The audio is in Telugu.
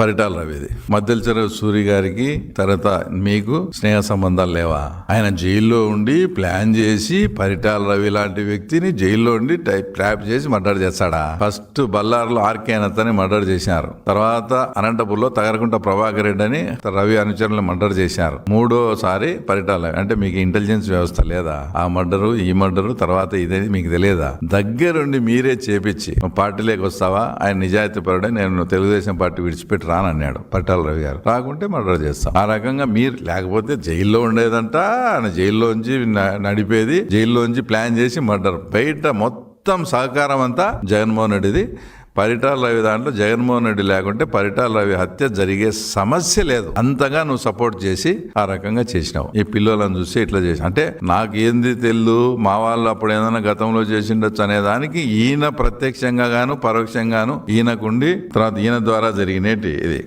పరిటాల రవిది. మద్దెల సూరి గారికి తర్వాత మీకు స్నేహ సంబంధాలు లేవా? ఆయన జైల్లో ఉండి ప్లాన్ చేసి పరిటాల రవి లాంటి వ్యక్తిని జైల్లో ఉండి ట్రాప్ చేసి మర్డర్ చేస్తాడా? ఫస్ట్ బల్లారులో ఆర్కే అనతని మర్డర్ చేశారు. తర్వాత అనంతపూర్లో తగరకుంట ప్రభాకర్ రెడ్డి అని రవి అనుచరులను మర్డర్ చేశారు. మూడోసారి పరిటాల రవి. అంటే మీకు ఇంటెలిజెన్స్ వ్యవస్థ లేదా? ఆ మర్డరు ఈ మర్డరు తర్వాత ఇదేది మీకు తెలియదా? దగ్గరుండి మీరే చేపించి పార్టీలోకి వస్తావా? ఆయన నిజాయితీ పరుడే, నేను తెలుగుదేశం పార్టీ విడిచిపెట్టి రానన్నాడు పరిటాల రవి గారు. రాకుంటే మర్డర్ చేస్తాం. ఆ రకంగా మీరు లేకపోతే జైల్లో ఉండేదంట, ఆయన జైల్లోంచి నడిపేది, జైల్లోంచి ప్లాన్ చేసి మర్డర్. బయట మొత్తం సహకారం అంతా జగన్మోహన్ రెడ్డిది. పరిటాల రవి దాంట్లో జగన్మోహన్ రెడ్డి లేకుంటే పరిటాల రవి హత్య జరిగే సమస్య లేదు. అంతగా నువ్వు సపోర్ట్ చేసి ఆ రకంగా చేసినావు. ఈ పిల్లలను చూసి ఇట్లా చేసి అంటే నాకేంది తెలు, మా వాళ్ళు అప్పుడు ఏదైనా గతంలో చేసిండొచ్చు అనే దానికి ఈయన ప్రత్యక్షంగా గాను పరోక్షంగాను ఈయనకుండి తర్వాత ఈయన ద్వారా జరిగినట్టు ఇది.